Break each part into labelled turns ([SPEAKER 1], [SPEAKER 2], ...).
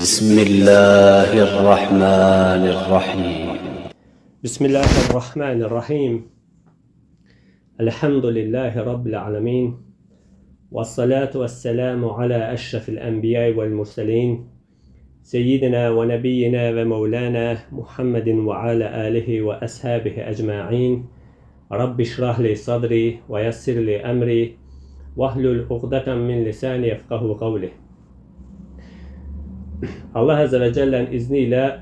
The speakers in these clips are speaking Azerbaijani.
[SPEAKER 1] بسم الله الرحمن الرحيم
[SPEAKER 2] بسم الله الرحمن الرحيم الحمد لله رب العالمين والصلاة والسلام على أشرف الأنبياء والمرسلين سيدنا ونبينا ومولانا محمد وعلى آله وأصحابه أجمعين رب اشرح لي صدري ويسر لي أمري واحلل عقدة من لساني يفقهوا قولي. Allah Azze ve Celle'nin izniyle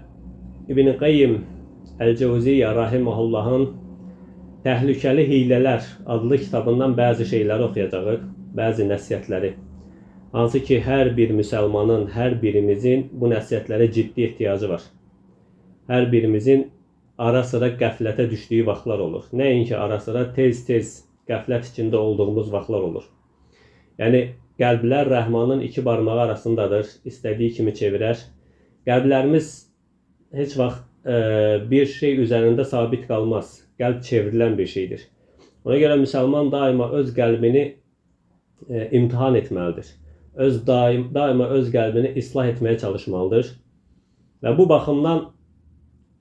[SPEAKER 2] İbn-i Qayyim El-Cevziyyə Rahimahullah'ın Təhlükəli Hilələr adlı kitabından bəzi şeyləri oxuyacağıq, bəzi nəsihətləri. Hansı ki, hər bir müsəlmanın, hər birimizin bu nəsihətlərə ciddi ehtiyacı var. Hər birimizin ara sıra qəflətə düşdüyü vaxtlar olur. Nəinki ara sıra tez-tez qəflət içində olduğumuz vaxtlar olur. Yəni, qəlblər Rəhmanın iki barmağı arasındadır, istədiyi kimi çevirər. Qəlblərimiz heç vaxt bir şey üzərində sabit qalmaz. Qəlb çevrilən bir şeydir. Ona görə müsəlman daima öz qəlbini imtihan etməlidir. Daima öz qəlbini islah etməyə çalışmalıdır. Və bu baxımdan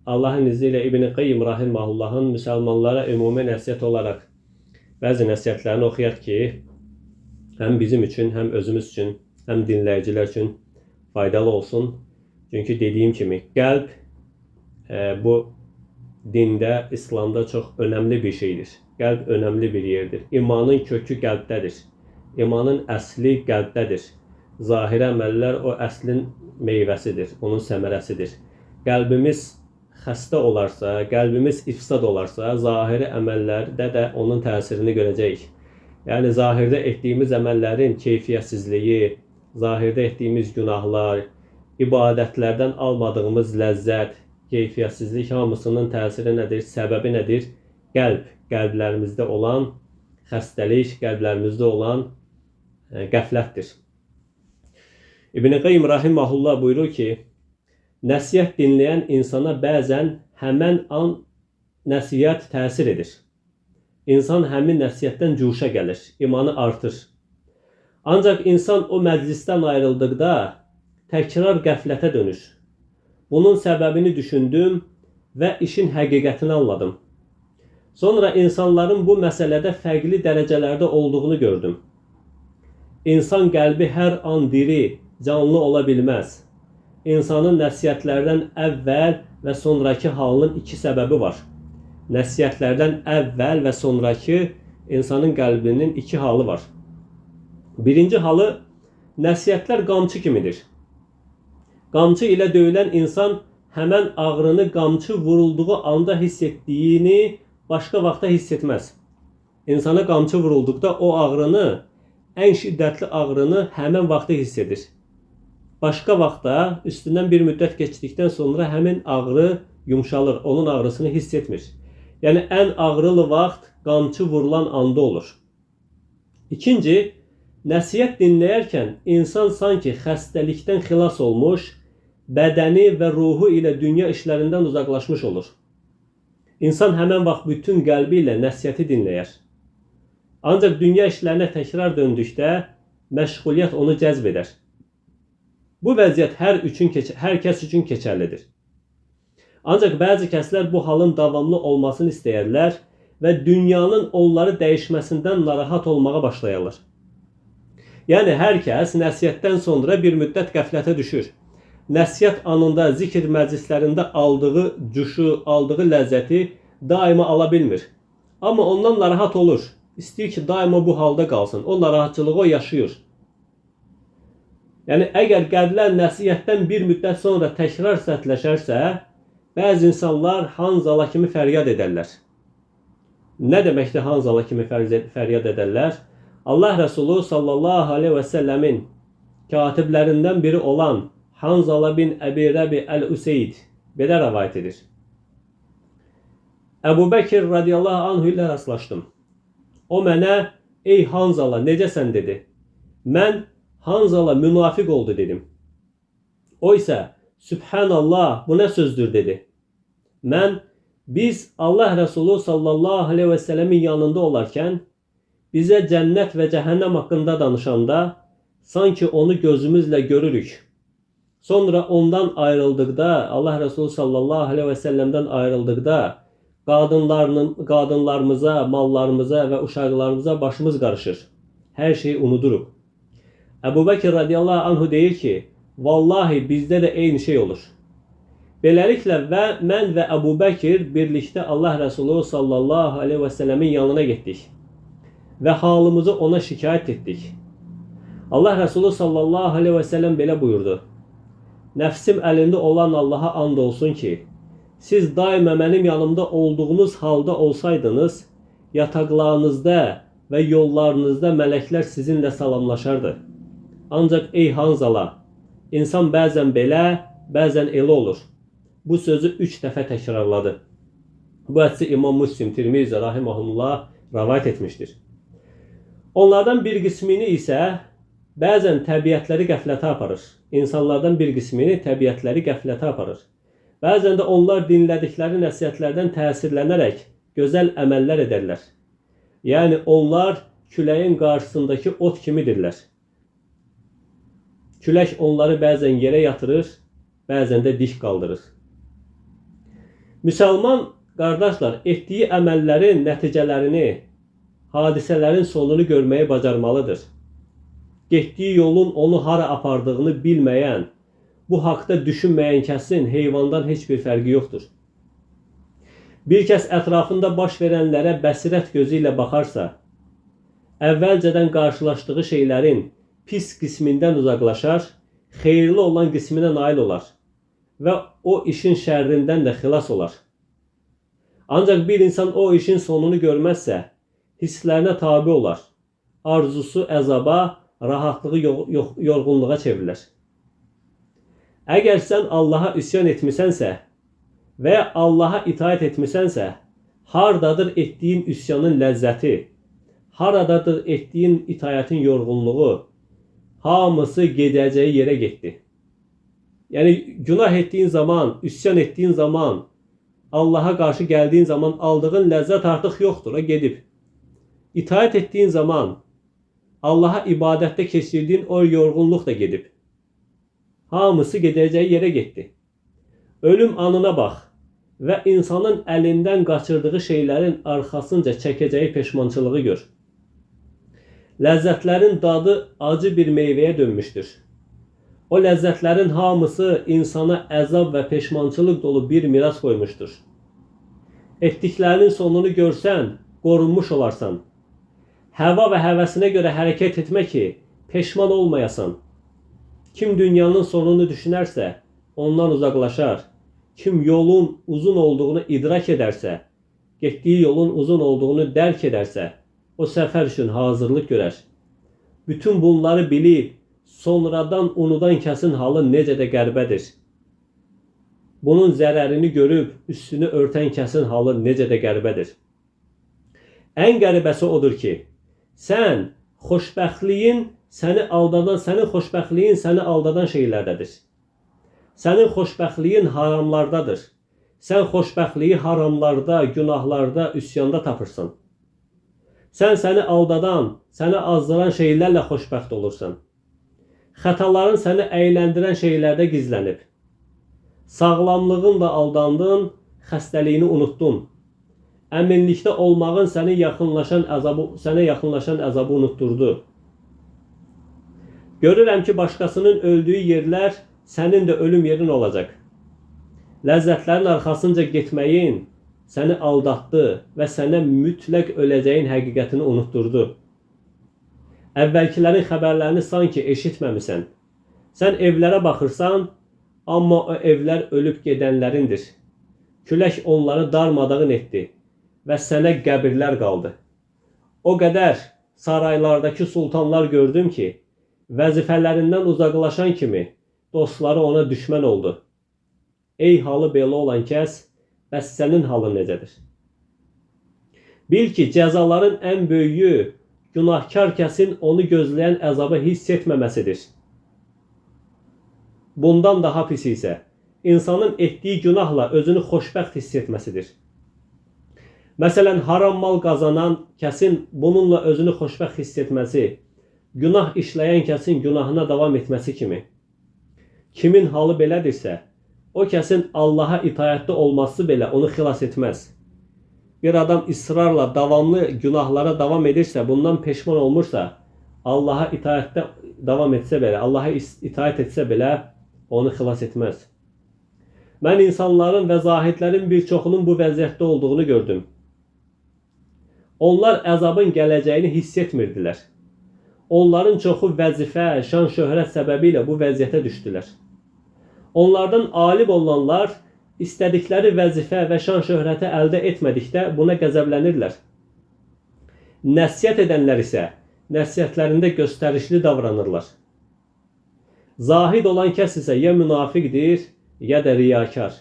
[SPEAKER 2] Allahın izni ilə İbn-i Qayyim Rahimahullah'ın müsəlmanlara ümumi nəsihət olaraq bəzi nəsihətlərini oxuyaq ki, həm bizim üçün, həm özümüz üçün, həm dinləyicilər üçün faydalı olsun. Çünki dediyim kimi, qəlb bu dində, İslamda çox önəmli bir şeydir. Qəlb önəmli bir yerdir. İmanın kökü qəlbdədir. İmanın əsli qəlbdədir. Zahiri əməllər o əslin meyvəsidir, onun səmərəsidir. Qəlbimiz xəstə olarsa, qəlbimiz ifsad olarsa, zahiri əməllərdə də onun təsirini görəcəyik. Yəni, zahirdə etdiyimiz əməllərin keyfiyyətsizliyi, zahirdə etdiyimiz günahlar, ibadətlərdən almadığımız ləzzət, keyfiyyətsizlik hamısının təsiri nədir, səbəbi nədir? Qəlb, qəlblərimizdə olan xəstəlik, qəlblərimizdə olan qəflətdir. İbn-i Qayyim Rahimahullah buyurur ki, nəsihət dinləyən insana bəzən həmən an nəsihət təsir edir. İnsan həmin nəsihətdən cuşa gəlir, imanı artır. Ancaq insan o məclisdən ayrıldıqda təkrar qəflətə dönür. Bunun səbəbini düşündüm və işin həqiqətini anladım. Sonra insanların bu məsələdə fərqli dərəcələrdə olduğunu gördüm. İnsan qəlbi hər an diri, canlı ola bilməz. İnsanın nəsihətlərdən əvvəl və sonraki halının iki səbəbi var. Nəsihətlərdən əvvəl və sonraki insanın qəlbinin iki halı var. Birinci halı, nəsihətlər qamçı kimidir. Qamçı ilə döyülən insan həmən ağrını qamçı vurulduğu anda hiss etdiyini başqa vaxtda hiss etməz. İnsana qamçı vurulduqda o ağrını, ən şiddətli ağrını həmən vaxtda hiss edir. Başqa vaxtda üstündən bir müddət keçdikdən sonra həmin ağrı yumşalır, onun ağrısını hiss etmir. Yəni, ən ağrılı vaxt qamçı vurulan anda olur. İkinci, nəsihət dinləyərkən insan sanki xəstəlikdən xilas olmuş, bədəni və ruhu ilə dünya işlərindən uzaqlaşmış olur. İnsan həmən vaxt bütün qəlbi ilə nəsihəti dinləyər. Ancaq dünya işlərinə təkrar döndükdə məşğuliyyət onu cəzb edər. Bu vəziyyət hər kəs üçün keçərlidir. Ancaq bəzi kəslər bu halın davamlı olmasını istəyərlər və dünyanın onları dəyişməsindən narahat olmağa başlayarlar. Yəni, hər kəs nəsihətdən sonra bir müddət qəflətə düşür. Nəsihət anında, zikr məclislərində aldığı cuşu, aldığı ləzzəti daima ala bilmir. Amma ondan narahat olur. İstəyir ki, daima bu halda qalsın. O narahatçılığı o yaşayır. Yəni, əgər qəlblər nəsihətdən bir müddət sonra təkrar sərtləşərsə, bəzi insanlar Hanzala kimi fəryad edərlər. Nə deməkdir Hanzala kimi fəryad edərlər? Allah Rəsulü sallallahu aleyhi və səlləmin katiblərindən biri olan Hanzala bin Əbi Rəbi Əl-Üseyd belə rəvayət edir. Əbu Bəkir radiyallahu anhu ilə rastlaşdım. O mənə, ey Hanzala, necəsən dedi. Mən, Hanzala münafiq oldu dedim. O isə, Sübhanallah, bu nə sözdür dedi. Mən, biz Allah Rəsulü sallallahu aleyhi və sələmin yanında olarkən, bizə cənnət və cəhənnəm haqqında danışanda, sanki onu gözümüzlə görürük. Sonra ondan ayrıldıqda, Allah Resulü sallallahu aleyhi ve sellemdən ayrıldıqda qadınlarımıza, mallarımıza və uşaqlarımıza başımız qarışır. Hər şeyi unuduruq. Əbu Bəkir radiyallahu anhu deyir ki, vallahi bizdə də eyni şey olur. Beləliklə mən və Əbu Bəkir birlikdə Allah Resulü sallallahu aleyhi və səlləmin yanına getdik və halımızı ona şikayət etdik. Allah Resulü sallallahu aleyhi və səlləm belə buyurdu. Nəfsim əlində olan Allaha and olsun ki, siz daima mənim yanımda olduğunuz halda olsaydınız, yataqlarınızda və yollarınızda mələklər sizinlə salamlaşardı. Ancaq ey Hanzala, insan bəzən belə, bəzən elə olur. Bu sözü 3 dəfə təkrarladı. Bu hədisi İmam Müslim, Tirmizi rahimehullah rivayet etmişdir. Onlardan bir qismini isə bəzən təbiətləri qəflətə aparır. İnsanlardan bir qismini təbiətləri qəflətə aparır. Bəzən də onlar dinlədikləri nəsihətlərdən təsirlənərək gözəl əməllər edərlər. Yəni onlar küləyin qarşısındakı ot kimidirlər. Külək onları bəzən yerə yatırır, bəzən də dik qaldırır. Müsəlman qardaşlar etdiyi əməllərin nəticələrini, hadisələrin sonunu görməyi bacarmalıdır. Getdiyi yolun onu hara apardığını bilməyən, bu haqda düşünməyən kəsin heyvandan heç bir fərqi yoxdur. Bir kəs ətrafında baş verənlərə bəsirət gözü ilə baxarsa, əvvəlcədən qarşılaşdığı şeylərin pis qismindən uzaqlaşar, xeyirli olan qisminə nail olar və o işin şərrindən də xilas olar. Ancaq bir insan o işin sonunu görməzsə, hisslərinə tabi olar, arzusu əzaba, rahatlığı yorğunluğa çevrilər. Əgər sən Allaha üsyan etmisənsə və Allaha itaat etmisənsə, haradadır etdiyin üsyanın ləzzəti, haradadır etdiyin itaətin yorğunluğu, hamısı gedəcəyi yerə getdi. Yəni günah etdiyin zaman, üsyan etdiyin zaman, Allaha qarşı gəldiyin zaman aldığın ləzzət artıq yoxdur, o gedib. İtaat etdiyin zaman, Allaha ibadətdə keçirdiyin o yorğunluq da gedib. Hamısı gedəcəyi yerə getdi. Ölüm anına bax və insanın əlindən qaçırdığı şeylərin arxasınca çəkəcəyi peşmançılığı gör. Ləzzətlərin dadı acı bir meyvəyə dönmüşdür. O ləzzətlərin hamısı insana əzab və peşmançılıq dolu bir miras qoymuşdur. Etdiklərinin sonunu görsən, qorunmuş olarsan. Həva və həvəsinə görə hərəkət etmə ki, peşman olmayasan. Kim dünyanın sonunu düşünərsə, ondan uzaqlaşar. Kim yolun uzun olduğunu idrak edərsə, getdiyi yolun uzun olduğunu dərk edərsə, o səfər üçün hazırlıq görər. Bütün bunları bilib, sonradan unudan kəsin halı necə də qəribədir. Bunun zərərini görüb, üstünü örtən kəsin halı necə də qəribədir. Ən qəribəsi odur ki, sənin xoşbəxtliyin səni aldadan şeylərdədir. Sənin xoşbəxtliyin haramlardadır. Sən xoşbəxtliyi haramlarda, günahlarda, üsyanda tapırsan. Sən səni aldadan, səni azdıran şeylərlə xoşbəxt olursan. Xətaların səni əyləndirən şeylərdə gizlənib. Sağlamlığınla aldandın, xəstəliyini unutdun. Əminlikdə olmağın sənə yaxınlaşan əzabı unutturdu. Görürəm ki, başqasının öldüyü yerlər sənin də ölüm yerin olacaq. Ləzzətlərin arxasınca getməyin səni aldatdı və sənə mütləq öləcəyin həqiqətini unutturdu. Əvvəlkilərin xəbərlərini sanki eşitməmisən. Sən evlərə baxırsan, amma o evlər ölüb gedənlərindir. Külək onları darmadağın etdi və sənə qəbirlər qaldı. O qədər saraylardakı sultanlar gördüm ki, vəzifələrindən uzaqlaşan kimi dostları ona düşmən oldu. Ey halı belə olan kəs, bəs sənin halın necədir? Bil ki, cəzaların ən böyüyü günahkar kəsin onu gözləyən əzabı hiss etməməsidir. Bundan daha pis isə insanın etdiyi günahla özünü xoşbəxt hiss etməsidir. Məsələn, haram mal qazanan kəsin bununla özünü xoşbəxt hiss etməsi, günah işləyən kəsin günahına davam etməsi kimi. Kimin halı belədirsə, o kəsin Allaha itaətli olması belə onu xilas etməz. Bir adam israrla davamlı günahlara davam edirsə, bundan peşman olmursa, Allaha itaətdə davam etsə belə, Allaha itaət etsə belə onu xilas etməz. Mən insanların və zahidlərin bir çoxunun bu vəziyyətdə olduğunu gördüm. Onlar əzabın gələcəyini hiss etmirdilər. Onların çoxu vəzifə, şan, şöhrət səbəbi ilə bu vəziyyətə düşdülər. Onlardan alim olanlar istədikləri vəzifə və şan, şöhrəti əldə etmədikdə buna qəzəblənirlər. Nəsihət edənlər isə nəsihətlərində göstərişli davranırlar. Zahid olan kəs isə ya münafiqdir, ya da riyakar.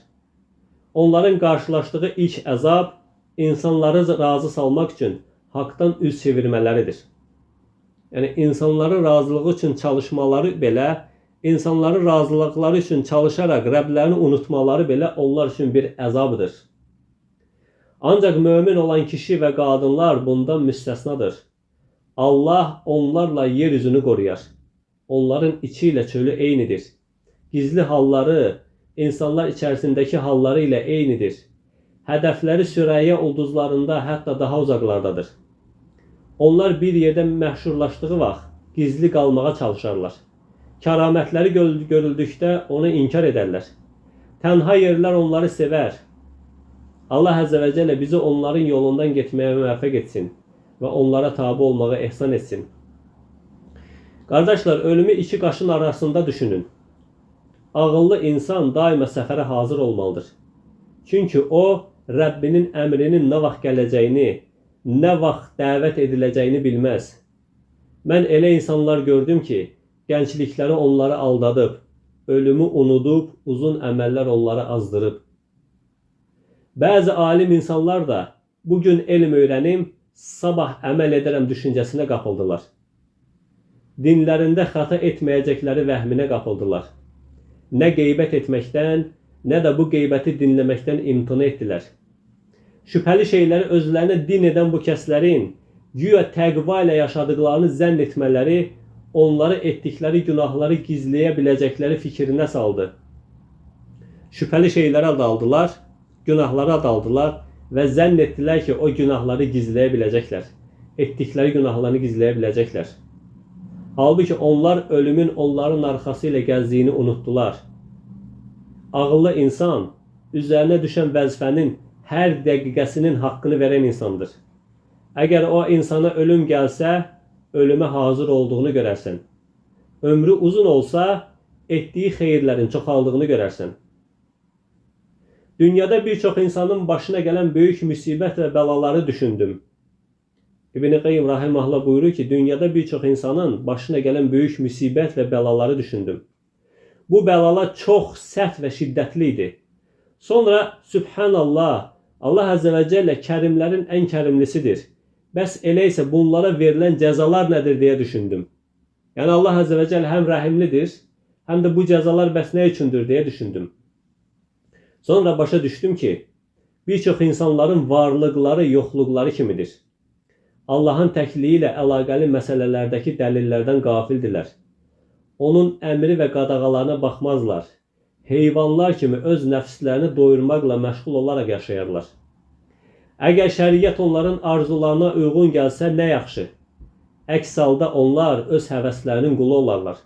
[SPEAKER 2] Onların qarşılaşdığı ilk əzab insanları razı salmaq üçün haqdan üz çevirmələridir. Yəni insanların razılığı üçün çalışmaları belə, insanların razılıqları üçün çalışaraq Rəblərini unutmaları belə onlar üçün bir əzabdır. Ancaq mömin olan kişi və qadınlar bundan müstəsnadır. Allah onlarla yer üzünü qoruyar. Onların içi ilə çölü eynidir. Gizli halları, insanlar içərisindəki halları ilə eynidir. Hədəfləri Sürəyyə ulduzlarında hətta daha uzaqlardadır. Onlar bir yerdə məşhurlaşdığı vaxt gizli qalmağa çalışarlar. Kəramətləri görüldükdə onu inkar edərlər. Tənha yerlər onları sevər. Allah Əzzə və Cəllə bizi onların yolundan getməyə müvəffəq etsin və onlara tabi olmağı ehsan etsin. Qardaşlar, ölümü iki qaşın arasında düşünün. Ağıllı insan daima səfərə hazır olmalıdır. Çünki o, Rəbbinin əmrinin nə vaxt gələcəyini, nə vaxt dəvət ediləcəyini bilməz. Mən elə insanlar gördüm ki, gənclikləri onları aldadıb, ölümü unudub, uzun əməllər onları azdırıb. Bəzi alim insanlar da bugün elm öyrənim, sabah əməl edərəm düşüncəsinə qapıldılar. Dinlərində xəta etməyəcəkləri vəhminə qapıldılar. Nə qeybət etməkdən, nə də bu qeybəti dinləməkdən imtina etdilər. Şübhəli şeyləri özlərinə din edən bu kəslərin güya təqva ilə yaşadıqlarını zənn etmələri onları etdikləri günahları gizləyə biləcəkləri fikrinə saldı. Şübhəli şeylərə daldılar, günahlara daldılar və zənn etdilər ki, o günahları gizləyə biləcəklər. Etdikləri günahlarını gizləyə biləcəklər. Halbuki onlar ölümün onların arxası ilə gəzdiyini unutdular. Ağıllı insan üzərinə düşən vəzifənin hər dəqiqəsinin haqqını verən insandır. Əgər o insana ölüm gəlsə, ölümə hazır olduğunu görərsən. Ömrü uzun olsa, etdiyi xeyirlərin çoxaldığını görərsən. Dünyada bir çox insanın başına gələn böyük müsibət və bəlaları düşündüm. İbn Qayyim rahimehullah buyurur ki, dünyada bir çox insanın başına gələn böyük müsibət və bəlaları düşündüm. Bu bəlalar çox sərt və şiddətli idi. Sonra Sübhanallah, Allah Əzzə və Cəllə kərimlərin ən kərimlisidir. Bəs elə isə bunlara verilən cəzalar nədir deyə düşündüm. Yəni Allah Əzzə və Cəllə həm rəhimlidir, həm də bu cəzalar bəs nə üçündür deyə düşündüm. Sonra başa düşdüm ki, bir çox insanların varlıqları, yoxluqları kimidir. Allahın təkliyi ilə əlaqəli məsələlərdəki dəlillərdən qafildirlər. Onun əmri və qadağalarına baxmazlar. Heyvanlar kimi öz nəfslərini doyurmaqla məşğul olaraq yaşayarlar. Əgər şəriət onların arzularına uyğun gəlsə nə yaxşı. Əks halda onlar öz həvəslərinin qulu olarlar.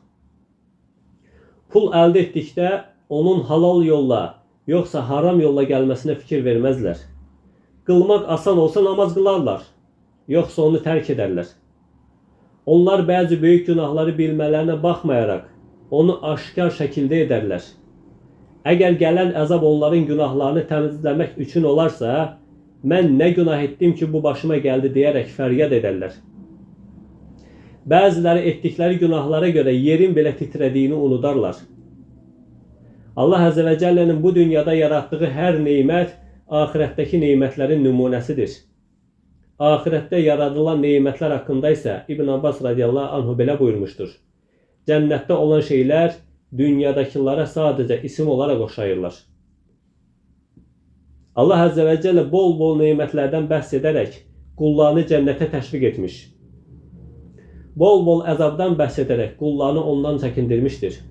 [SPEAKER 2] Pul əldə etdikdə onun halal yolla, yoxsa haram yolla gəlməsinə fikir verməzlər. Qılmaq asan olsa namaz qılarlar, yoxsa onu tərk edərlər. Onlar bəzi böyük günahları bilmələrinə baxmayaraq, onu aşkar şəkildə edərlər. Əgər gələn əzab onların günahlarını təmizləmək üçün olarsa, mən nə günah etdim ki, bu başıma gəldi deyərək fəryad edərlər. Bəziləri etdikləri günahlara görə yerin belə titrədiyini unudarlar. Allah Əzzə və Cəllənin bu dünyada yaratdığı hər neymət axirətdəki neymətlərin nümunəsidir. Axirətdə yaradılan neymətlər haqqında isə İbn Abbas radiyallahu anhu belə buyurmuşdur. Cənnətdə olan şeylər dünyadakılara sadəcə isim olaraq oxşayırlar. Allah Əzzə və Cəllə bol-bol neymətlərdən bəhs edərək qullarını cənnətə təşviq etmiş. Bol-bol əzabdan bəhs edərək qullarını ondan çəkindirmişdir.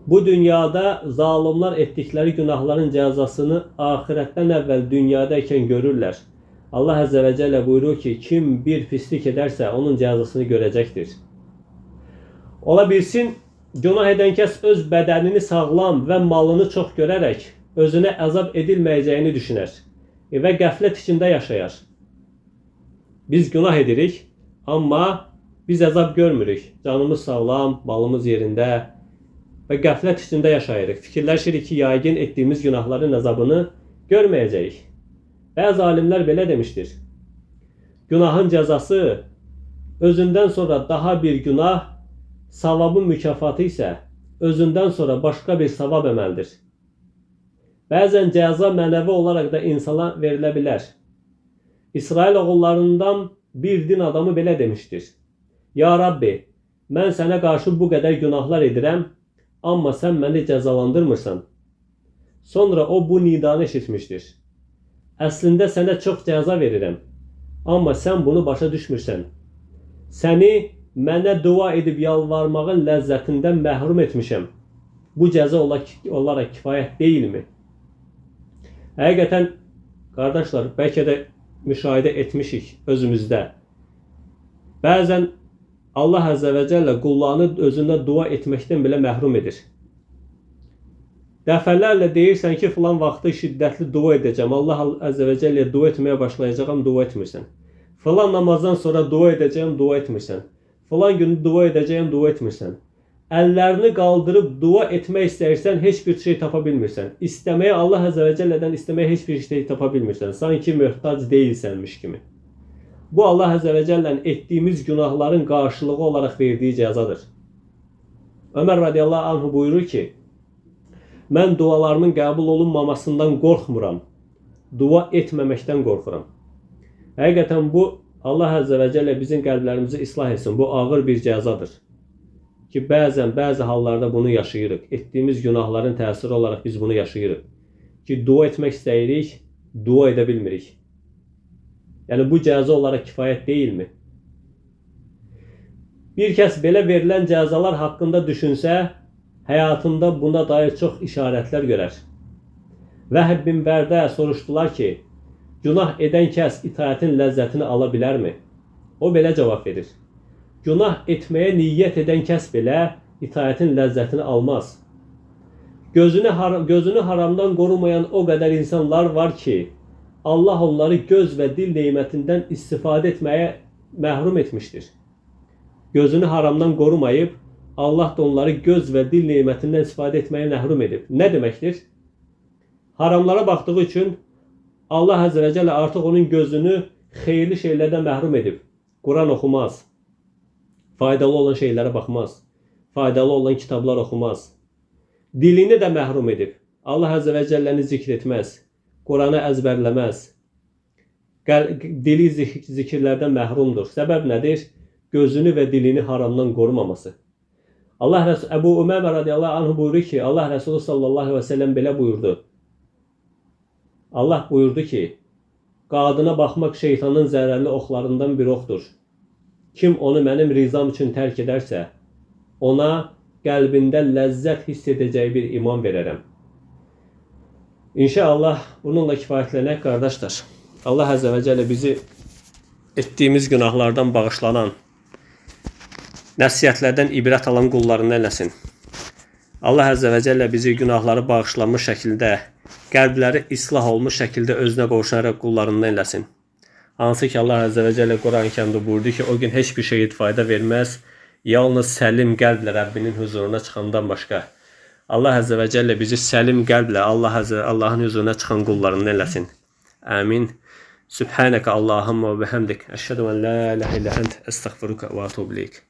[SPEAKER 2] Bu dünyada zalimler etdikləri günahların cəzasını ahirətdən əvvəl dünyadayken görürlər. Allah Azze ve Celle buyurur ki, kim bir pislik ederse onun cəzasını görəcəkdir. Ola bilsin, günah eden kəs öz bədənini sağlam və malını çox görərək özünə əzab edilməyəcəyini düşünər və qəflət içində yaşayar. Biz günah edirik, amma biz əzab görmürük. Canımız sağlam, malımız yerində və qəflət içində yaşayırıq. Fikirləşirik ki, yəqin etdiyimiz günahların əzabını görməyəcəyik. Bəzi alimlər belə demişdir. Günahın cəzası özündən sonra daha bir günah, savabın mükafatı isə özündən sonra başqa bir savab əməldir. Bəzən cəza mənəvi olaraq da insana verilə bilər. İsrail oğullarından bir din adamı belə demişdir. Ya Rabbi, mən sənə qarşı bu qədər günahlar edirəm, amma sən məni cəzalandırmırsan. Sonra o bu nidanı eşitmişdir. Əslində sənə çox cəza verirəm, amma sən bunu başa düşmürsən. Səni mənə dua edib yalvarmağın ləzzətindən məhrum etmişəm. Bu cəza olaraq kifayət deyilmi? Həqiqətən, qardaşlar, bəlkə də müşahidə etmişik özümüzdə. Bəzən Allah Azze ve Celle qullarını özündə dua etməkdən belə məhrum edir. Dəfələrlə deyirsən ki, filan vaxtı şiddətli dua edəcəm. Allah Azze ve Celle'ye dua etməyə başlayacağım, dua etmirsən. Filan namazdan sonra dua edəcəyim, dua etmirsən. Filan günü dua edəcəyim, dua etmirsən. Əllərini qaldırıb dua etmək istəyirsən, heç bir şey tapa bilmirsən. İstəməyə, Allah Azze ve Celle'dən istəməyə heç bir şey tapa bilmirsən. Sanki möhtac deyilsənmiş kimi. Bu Allah Azze ve Celle'nin etdiyimiz günahların qarşılığı olaraq verdiyi cəzadır. Ömər radiyallahu anh buyurur ki, mən dualarımın qəbul olunmamasından qorxmuram. Dua etməməkdən qorxuram. Həqiqətən bu Allah Azze ve Celle bizim qəlblərimizi islah etsin. Bu ağır bir cəzadır. Ki bəzi hallarda bunu yaşayırıq. Etdiyimiz günahların təsiri olaraq biz bunu yaşayırıq. Ki dua etmək istəyirik, dua edə bilmirik. Yəni bu cəza olaraq kifayət deyilmi? Bir kəs belə verilən cəzalar haqqında düşünsə, həyatında buna dair çox işarətlər görər. Vəhb bin Bərdə soruşdular ki, günah edən kəs itaətin ləzzətini ala bilərmi? O belə cavab verir. Günah etməyə niyyət edən kəs belə itaətin ləzzətini almaz. Gözünü haramdan qorumayan o qədər insanlar var ki, Allah onları göz və dil neymətindən istifadə etməyə məhrum etmişdir. Gözünü haramdan qorumayıb, Allah da onları göz və dil neymətindən istifadə etməyə məhrum edib. Nə deməkdir? Haramlara baxdığı üçün Allah Azze ve Celle artıq onun gözünü xeyirli şeylərdən məhrum edib. Quran oxumaz. Faydalı olan şeylərə baxmaz. Faydalı olan kitablar oxumaz. Dilini də məhrum edib. Allah Azze ve Celle'ni zikr etməz. Quranı əzbərləməz. Dili zikirlərdən məhrumdur. Səbəb nədir? Gözünü və dilini haramdan qorumaması. Əbu Umamə radiyallahu anh buyurur ki, Allah Resulü sallallahu aleyhi ve sellem belə buyurdu. Allah buyurdu ki, qadına baxmaq şeytanın zərərli oxlarından bir oxdur. Kim onu mənim rizam üçün tərk edərsə, ona qəlbində ləzzət hiss edəcəyi bir iman verərəm. İnşallah bununla kifayətlənək qardaşlar. Allah Azze ve Celle bizi etdiyimiz günahlardan bağışlanan, nəsiyyətlərdən ibrət alan qullarını eləsin. Allah Azze ve Celle bizi günahları bağışlanmış şəkildə, qəlbləri islah olmuş şəkildə özünə qovuşaraq qullarını eləsin. Hansı ki Allah Azze ve Celle Quran-ı Kərimdə buyurdu ki, o gün heç bir şey fayda verməz, yalnız səlim qəlblə Rəbbinin huzuruna çıxandan başqa. Allah Azze ve Celle bizi səlim qəlblə Allahın huzuruna çıxan qullarını eləsin. Amin. Sübhaneke Allahumma ve bihamdik. Eşhedü en la ilahe illa ent. Estağfiruke ve etûbü ileyk.